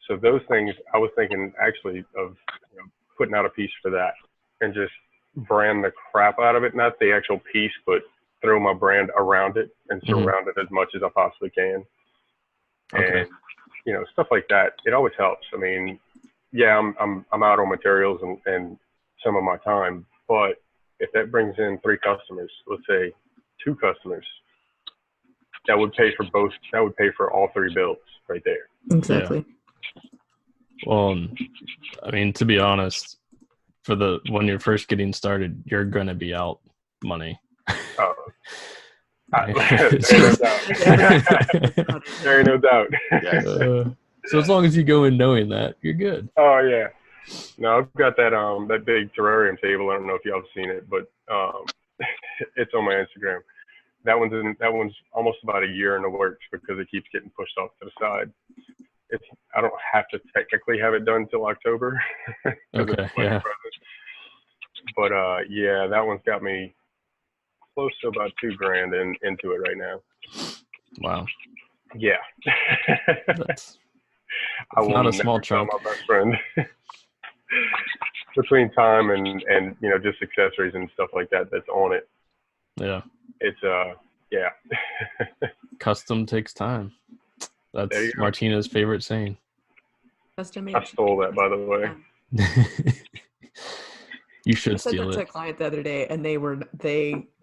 So those things, I was thinking actually of putting out a piece for that and just brand the crap out of it. Not the actual piece, but throw my brand around it and surround it as much as I possibly can. Okay. And stuff like that. It always helps. I mean, yeah, I'm out on materials and some of my time, but if that brings in 3 customers, let's say 2 customers, that would pay for both. That would pay for all 3 bills right there. Exactly. Yeah. Well, I mean, to be honest, when you're first getting started, you're going to be out money. Oh, there ain't no doubt. Yes. So as long as you go in knowing that, you're good. Oh yeah. No, I've got that big terrarium table. I don't know if y'all have seen it, but it's on my Instagram. That one's almost about a year in the works because it keeps getting pushed off to the side. I don't have to technically have it done till October. Okay. Yeah. But yeah, that one's got me close to about $2,000 into it right now. Wow. Yeah. That's I will not a never small tell chunk. my best friend. Between time and just accessories and stuff like that that's on it. Yeah. It's yeah. Custom takes time. That's Martina's favorite saying. Custom made. I stole that, by the way. You should I said steal that to a it. client the other day, and they were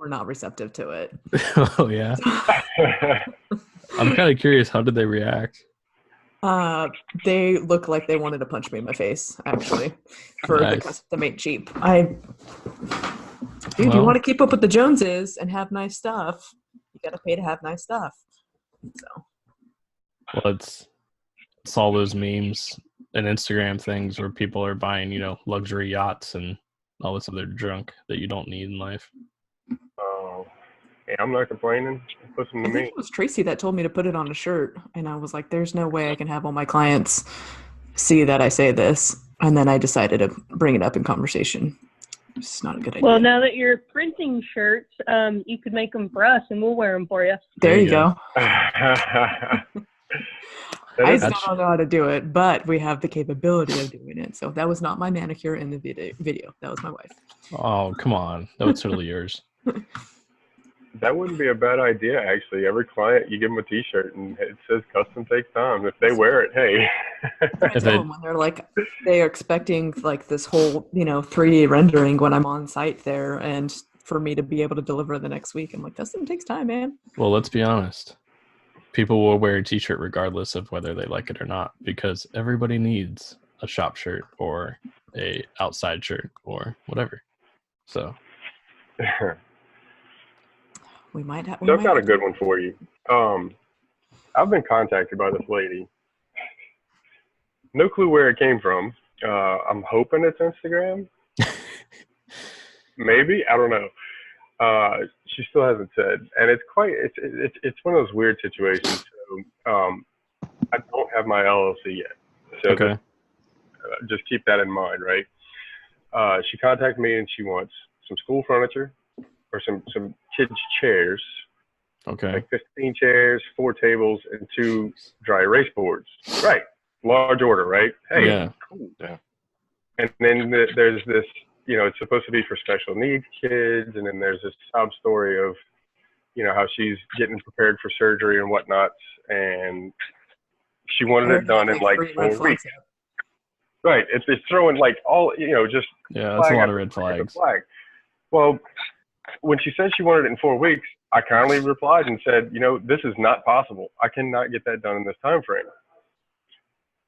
not receptive to it. Oh yeah. I'm kind of curious. How did they react? They look like they wanted to punch me in my face, actually, for the Nice. custom-made cheap. Dude, you Well- want to keep up with the Joneses and have nice stuff, you got to pay to have nice stuff. So, Well, it's all those memes and Instagram things where people are buying, luxury yachts and all this other junk that you don't need in life. Oh, hey, I'm not complaining. Listen to I think me. it was Tracy that told me to put it on a shirt, and I was like, "There's no way I can have all my clients see that I say this." And then I decided to bring it up in conversation. It's not a good idea. Well, now that you're printing shirts, you could make them for us, and we'll wear them for you. There you go. I still That's- don't know how to do it, but we have the capability of doing it. So that was not my manicure in the video. That was my wife. Oh, come on. That was totally yours. That wouldn't be a bad idea, actually. Every client, you give them a T-shirt, and it says "Custom takes time." If they wear it, hey. I tell them when they're expecting like this whole 3D rendering when I'm on site there, and for me to be able to deliver the next week, I'm like, custom takes time, man. Well, let's be honest. People will wear a T-shirt regardless of whether they like it or not, because everybody needs a shop shirt or a outside shirt or whatever. So we might have. So I've got a good one for you. I've been contacted by this lady. No clue where it came from. I'm hoping it's Instagram. Maybe, I don't know. She still hasn't said, and it's one of those weird situations. So, I don't have my LLC yet, so okay. Just keep that in mind, right? She contacted me and she wants some school furniture or some kids' chairs. Okay. Like 15 chairs, 4 tables, and 2 dry erase boards. Right. Large order, right? Hey, yeah. Cool. Yeah. And then there's this, it's supposed to be for special needs kids. And then there's this sob story of, how she's getting prepared for surgery and whatnot. And she wanted it done in like 4 weeks. Right. It's throwing like all, just. Yeah, that's a lot of red flags. Flag. Well, when she said she wanted it in 4 weeks, I kindly replied and said, this is not possible. I cannot get that done in this time frame.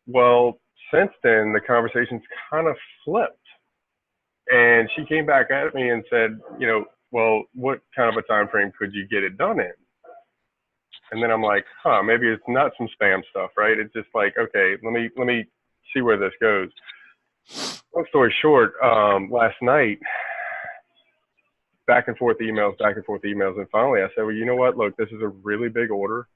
Well, since then, the conversation's kind of flipped. And she came back at me and said, well, what kind of a time frame could you get it done in? And then I'm like, maybe it's not some spam stuff, right? It's just like, okay, let me see where this goes. Long story short, last night, back and forth emails, and finally I said, well, you know what? Look, this is a really big order.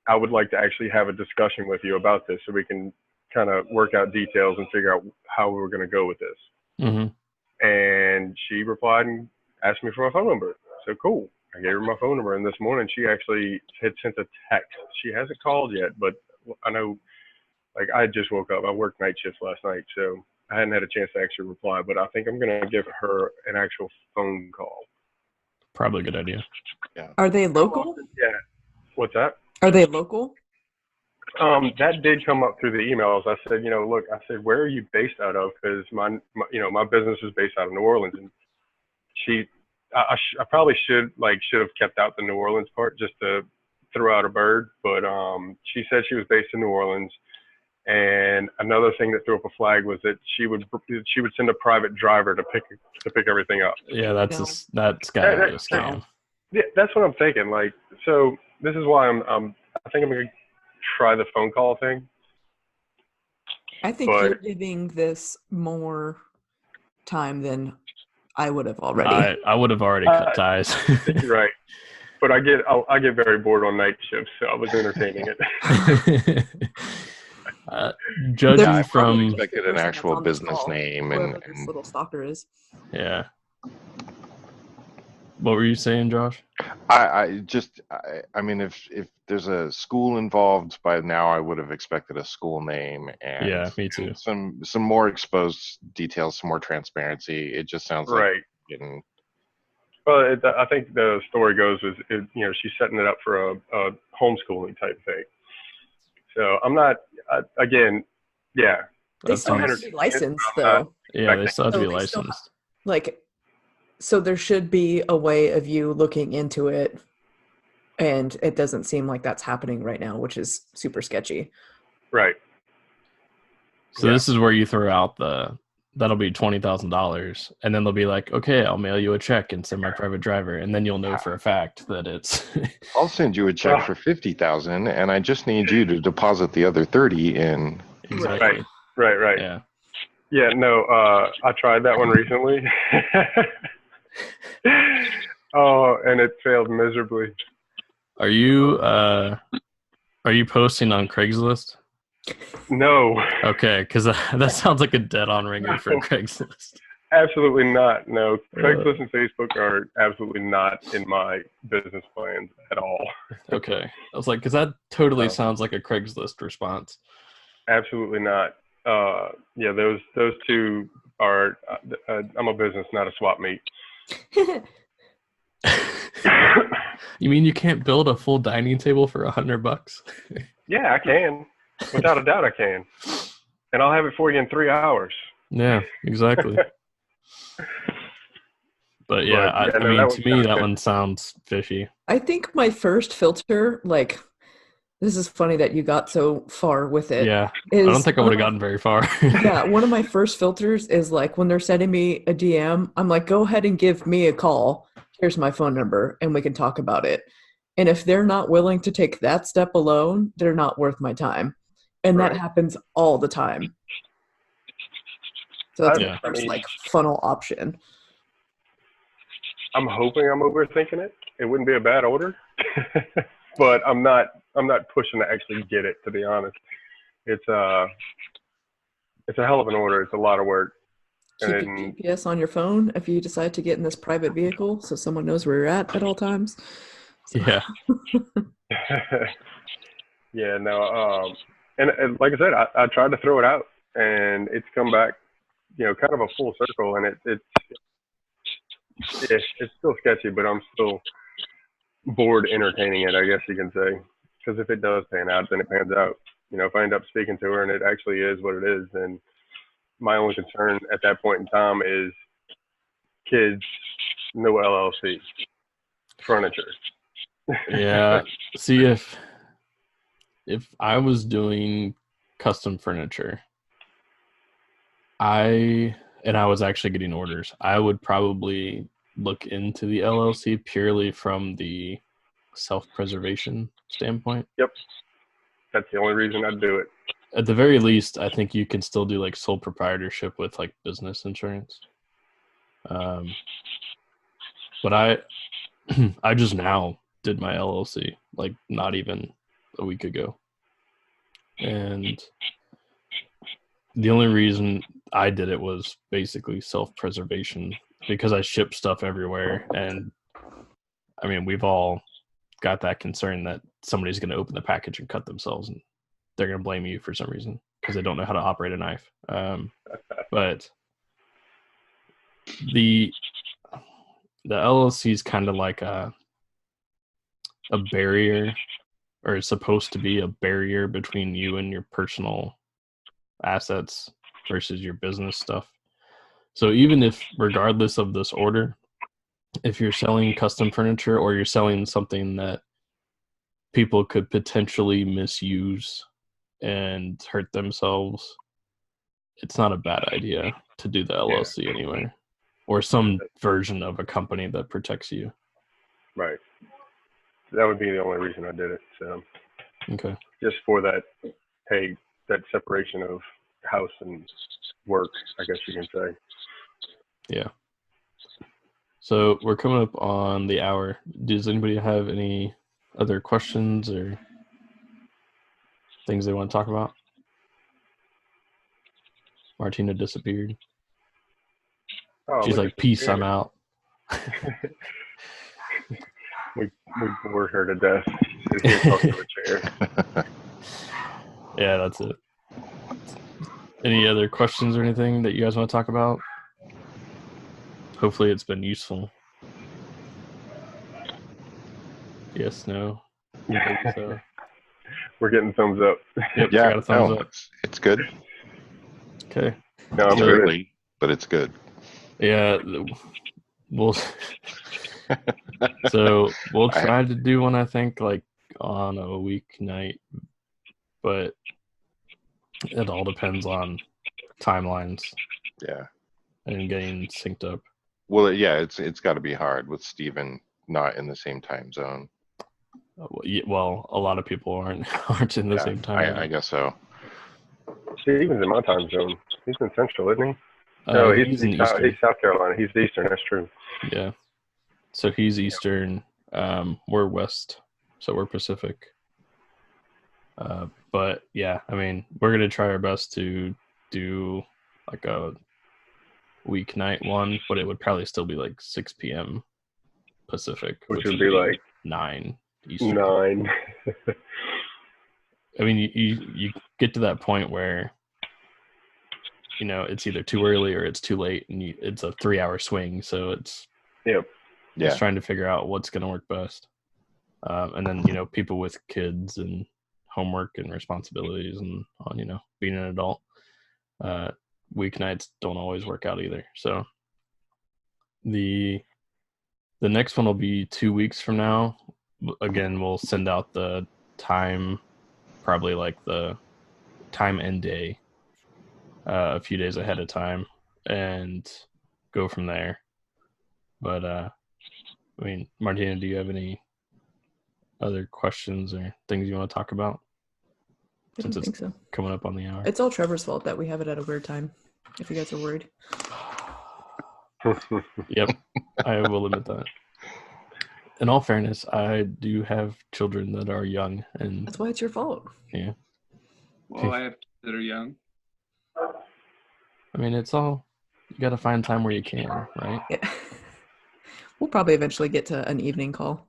I would like to actually have a discussion with you about this so we can kind of work out details and figure out how we're going to go with this. Mm-hmm. And she replied and asked me for my phone number. So cool. I gave her my phone number, and this morning she actually had sent a text. She hasn't called yet, but I know, like, I just woke up. I worked night shifts last night, so I hadn't had a chance to actually reply, but I think I'm going to give her an actual phone call. Probably a good idea. Yeah. Are they local? Yeah. What's that? Are they local? That did come up through the emails. I said, look, where are you based out of? Because my business is based out of New Orleans, and I probably should have kept out the New Orleans part just to throw out a bird, but she said she was based in New Orleans. And another thing that threw up a flag was that she would send a private driver to pick everything up. Yeah, that's got to be a scam. Yeah, that's what I'm thinking. Like, so this is why I think I'm gonna try the phone call thing. I think you're giving this more time than I would have already. I would have already cut ties. You're right. But I get very bored on night shifts, so I was entertaining it. Judging from expected an actual business name and this little stalker is. Yeah. What were you saying, Josh? I mean, if there's a school involved by now, I would have expected a school name and yeah, me too. Some more exposed details, some more transparency. It just sounds right. Like getting. Well, I think the story goes is she's setting it up for a homeschooling type thing. So I'm not again, yeah. They still have to be licensed though. Yeah, they still have to be licensed. So there should be a way of you looking into it And it doesn't seem like that's happening right now, which is super sketchy. Right. So this is where you throw out that'll be $20,000, and then they'll be like, okay, I'll mail you a check and send my private driver, and then you'll know for a fact that it's. I'll send you a check for $50,000, and I just need you to deposit the other 30 in. Exactly. Right. Yeah. Yeah. No. I tried that one recently. Oh, and it failed miserably. Are you posting on Craigslist? No. Okay, because that sounds like a dead-on ringer for Craigslist. Absolutely not. No, Craigslist and Facebook are absolutely not in my business plans at all. Okay, I was like, because that totally sounds like a Craigslist response. Absolutely not. Yeah, those two are. I'm a business, not a swap meet. You mean you can't build a full dining table for $100? Yeah, I can. Without a doubt, I can. And I'll have it for you in 3 hours. Yeah, exactly. But yeah, I mean, to me, that one sounds fishy. I think my first filter, like, this is funny that you got so far with it. Yeah, I don't think I would have gotten very far. Yeah, one of my first filters is like when they're sending me a DM, I'm like, go ahead and give me a call. Here's my phone number, and we can talk about it. And if they're not willing to take that step alone, they're not worth my time. And that happens all the time. So that's my first like funnel option. I'm hoping I'm overthinking it. It wouldn't be a bad order, but I'm not pushing to actually get it. To be honest, it's a hell of an order. It's a lot of work. Keep your GPS on your phone if you decide to get in this private vehicle, so someone knows where you're at all times. So. Yeah. Yeah. No. And like I said, I tried to throw it out, and it's come back, kind of a full circle, and it's still sketchy, but I'm still bored entertaining it, I guess you can say. Because if it does pan out, then it pans out. If I end up speaking to her and it actually is what it is, then my only concern at that point in time is kids, no LLC, furniture. Yeah. See, if I was doing custom furniture, and I was actually getting orders, I would probably look into the LLC purely from the self-preservation standpoint. Yep. That's the only reason I'd do it. At the very least, I think you can still do like sole proprietorship with like business insurance. But I just now did my LLC, like not even a week ago. And the only reason I did it was basically self-preservation because I ship stuff everywhere. And I mean, we've all got that concern that somebody's going to open the package and cut themselves and they're going to blame you for some reason because they don't know how to operate a knife. But the LLC is kind of like a barrier, or it's supposed to be a barrier between you and your personal assets versus your business stuff. So even if, regardless of this order, if you're selling custom furniture or you're selling something that people could potentially misuse and hurt themselves, it's not a bad idea to do the LLC anyway, or some version of a company that protects you. Right. That would be the only reason I did it. So, okay. Just for that, that separation of house and work, I guess you can say. Yeah. So we're coming up on the hour. Does anybody have any other questions or things they want to talk about? Martina disappeared. She's like, peace, I'm out. we bored her to death. She's here talking to a chair. Yeah, that's it. Any other questions or anything that you guys want to talk about? Hopefully it's been useful. Yes, no. So. We're getting thumbs up. Yep, yeah, got a thumbs up. It's good. Okay. No, it's early, but it's good. Yeah, we'll So we'll try to do one, I think, like on a weeknight, but it all depends on timelines. Yeah. And getting synced up. Well, yeah, it's got to be hard with Steven not in the same time zone. Well, a lot of people aren't in the same time zone. I guess so. Steven's in my time zone. He's in Central, isn't he? No, he's in Eastern. He's South Carolina. He's Eastern. That's true. Yeah. So he's Eastern. We're West, so we're Pacific. But yeah, I mean, we're gonna try our best to do like a weeknight one, but it would probably still be like 6 p.m. Pacific, which would be like 9 Eastern. 9. I mean, you get to that point where, you know, it's either too early or it's too late, and it's a 3-hour swing, so it's just trying to figure out what's going to work best. And then, you know, people with kids and homework and responsibilities and on, you know, being an adult, weeknights don't always work out either. So the next one will be 2 weeks from now. Again, we'll send out the time, probably like the time and day, a few days ahead of time, and go from there. But I mean, Martina, do you have any other questions or things you want to talk about? I don't think so. Coming up on the hour. It's all Trevor's fault that we have it at a weird time, if you guys are worried. Yep, I will admit that. In all fairness, I do have children that are young, and that's why it's your fault. Yeah. Well, I have that are young. I mean, it's all, you got to find time where you can, right? Yeah. We'll probably eventually get to an evening call.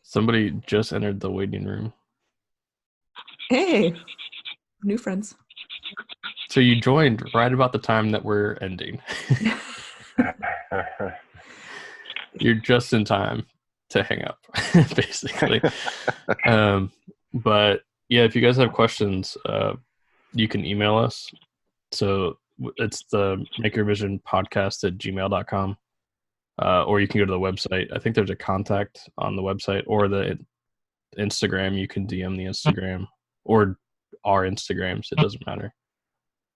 Somebody just entered the waiting room. Hey, new friends. So you joined right about the time that we're ending. You're just in time to hang up, basically. But yeah, if you guys have questions, you can email us. So it's the makervisionpodcast@gmail.com. Or you can go to the website. I think there's a contact on the website, or the Instagram. You can DM the Instagram or our Instagrams. It doesn't matter.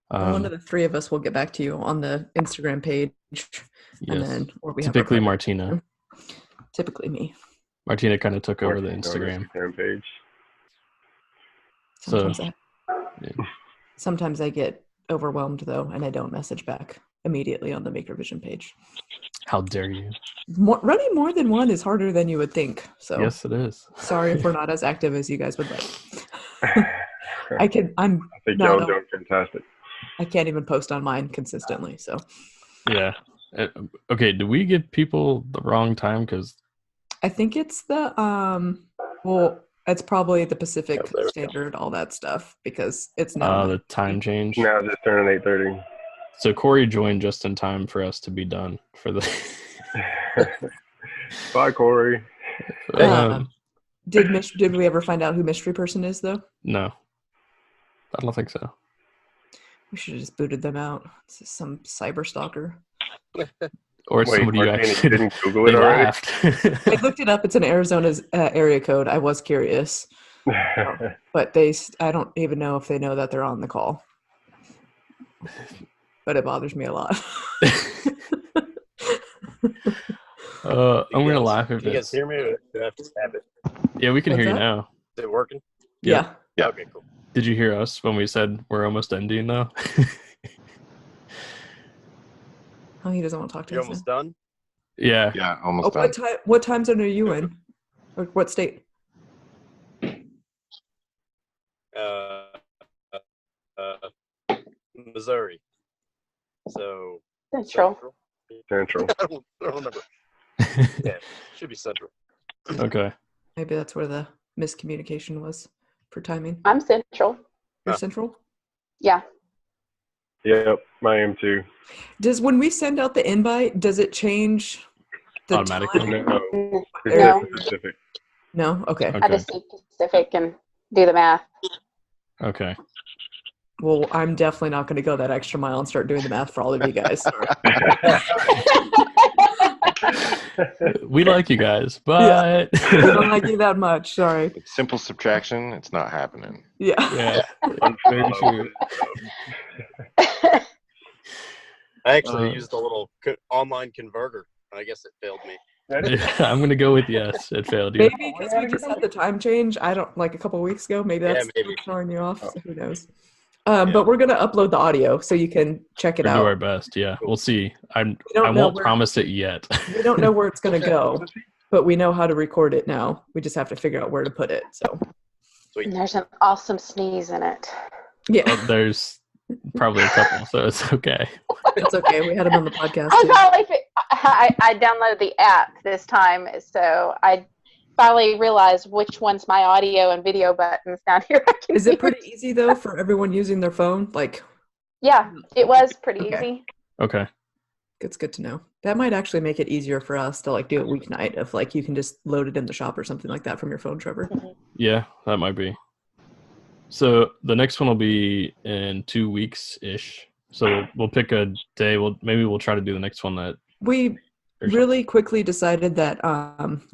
One of the three of us will get back to you on the Instagram page. And then, or we typically have Martina. Typically me. Martina kind of took over the Instagram page. Sometimes I get overwhelmed though, and I don't message back immediately on the MakerVision page. How dare you? Running more than one is harder than you would think. So yes, it is. Sorry if we're not as active as you guys would like. I think y'all doing fantastic. I can't even post on mine consistently. So yeah. Okay. Do we give people the wrong time? Because I think it's the well, it's probably the Pacific Standard, all that stuff, because it's now the time change. Now just turning 8:30. So Corey joined just in time for us to be done for the. Bye, Corey. Did we ever find out who Mystery Person is, though? No, I don't think so. We should have just booted them out. This is some cyber stalker. Or somebody who actually didn't Google it already. I looked it up. It's an Arizona's area code. I was curious, but I don't even know if they know that they're on the call. But it bothers me a lot. I'm gonna laugh if you guys hear me, or do I have to stab it? Yeah, we can hear you now. Is it working? Yeah. Okay, cool. Did you hear us when we said we're almost ending though? Oh, he doesn't want to talk to us. You're almost done? Yeah. Yeah, almost done. What time zone are you in? Or what state? Missouri. So Central. Central. I don't remember. Yeah, should be Central. Okay. Maybe that's where the miscommunication was for timing. I'm Central. You're Central? Yeah. Yep, I am too. When we send out the invite, does it change the automatically? No. No. Pacific. No? Okay. I just see Pacific and do the math. Okay. Well, I'm definitely not going to go that extra mile and start doing the math for all of you guys. We like you guys, but We don't like you that much. Sorry. It's simple subtraction. It's not happening. Yeah. yeah, very true. I actually used a little online converter. I guess it failed me. I'm gonna go with yes. It failed you. Maybe because we just had the time change. I don't like a couple weeks ago. Maybe that's maybe. throwing you off. Oh. So who knows? But we're gonna upload the audio so you can check it We'll do our out. best. Yeah, we'll see. I don't know won't where- promise it yet. We don't know where it's gonna go, but we know how to record it now. We just have to figure out where to put it. So And there's an awesome sneeze in it. yeah, There's probably a couple, so it's okay. it's okay. We had him on the podcast I too. finally downloaded the app this time, so I finally realized which one's my audio and video buttons down here. I can Is it use. pretty easy though for everyone using their phone? Like, Yeah, it was pretty Okay. easy. Okay. it's good to know. That might actually make it easier for us to like do it weeknight if like you can just load it in the shop or something like that from your phone, Trevor. Yeah, that might be. So the next one will be in 2 weeks ish. So we'll pick a day. Maybe we'll try to do the next one that. We really quickly decided that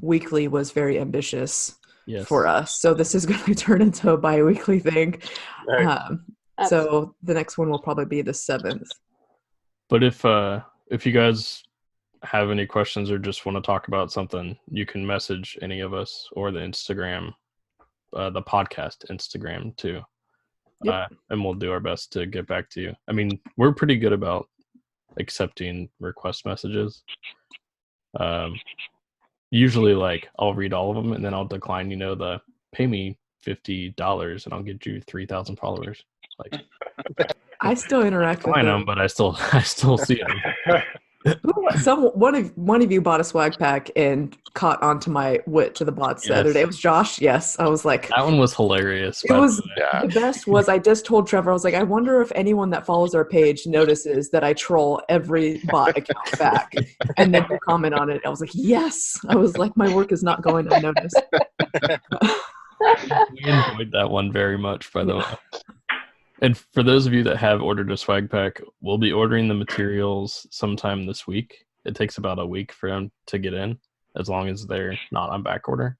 weekly was very ambitious Yes. for us. So this is going to turn into a bi-weekly thing. Right. So the next one will probably be the 7th. But if you guys have any questions or just want to talk about something, you can message any of us or the Instagram, the podcast Instagram too. Yep. And we'll do our best to get back to you. I mean, we're pretty good about accepting request messages. Usually like I'll read all of them and then I'll decline, the pay me $50 and I'll get you 3,000 followers. Like I still interact with I know, them. but I still see them. One of you bought a swag pack and caught onto my wit to the bots the other Yes. day. It was Josh. Yes. I was like, That one was hilarious. it by the was way. Yeah. the best was I just told Trevor, I was like, I wonder if anyone that follows our page notices that I troll every bot account back. And then you comment on it. I was like, yes. I was like, my work is not going unnoticed. We enjoyed that one very much, by the way. And for those of you that have ordered a swag pack, we'll be ordering the materials sometime this week. It takes about a week for them to get in, as long as they're not on back order.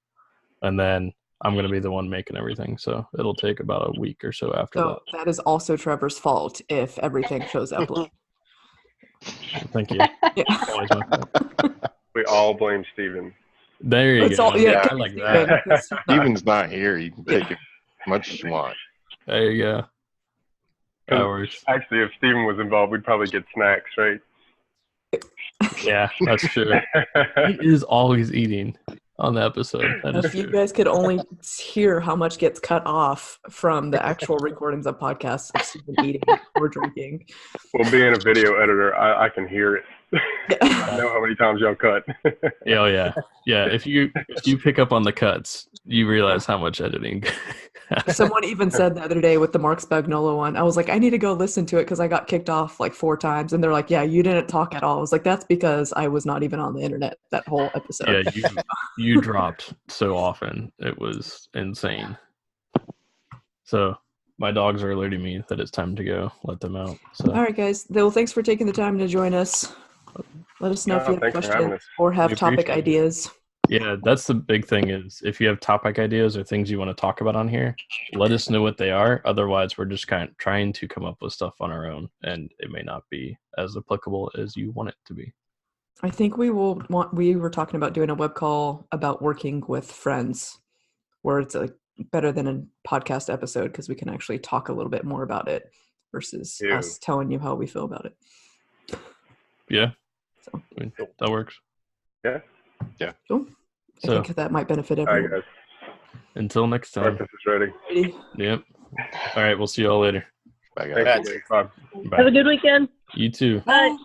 And then I'm going to be the one making everything. So it'll take about a week or so after So that is also Trevor's fault if everything shows up late. that. Thank you. Yeah. Always my fault. We all blame Steven. There you It's go. all, yeah, I like that. Steven's not here. You can take it as much as you want. There you go. That works. Actually, if Steven was involved, we'd probably get snacks, right? Yeah, that's true. He is always eating on the episode. That is If you true. guys could only hear how much gets cut off from the actual recordings of podcasts of Stephen eating or drinking. Well, being a video editor, I can hear it. I know how many times y'all cut. Yeah, oh yeah. Yeah, if you pick up on the cuts, you realize how much editing. Someone even said the other day with the Mark Spagnola one, I was like, I need to go listen to it because I got kicked off like 4 times. And they're like, yeah, you didn't talk at all. I was like, that's because I was not even on the internet that whole episode. Yeah, you dropped so often. It was insane. So my dogs are alerting me that it's time to go. Let them out. So All right, guys. Well, thanks for taking the time to join us. Let us know if you have Thanks for having questions us. or have We topic appreciate it. ideas. yeah, that's the big thing is if you have topic ideas or things you want to talk about on here, let us know what they are. Otherwise, we're just kind of trying to come up with stuff on our own, and it may not be as applicable as you want it to be. I think we were talking about doing a web call about working with friends where it's like better than a podcast episode because we can actually talk a little bit more about it versus Ew. us telling you how we feel about it. Yeah, So, I mean, that works. Yeah. cool. I So think that might benefit All right, everyone. guys. until next time. Breakfast is ready. Alrighty. Yep. All right, we'll see you all later. Bye, guys. Thank you. Bye. Bye. Have a good weekend. You too. Bye.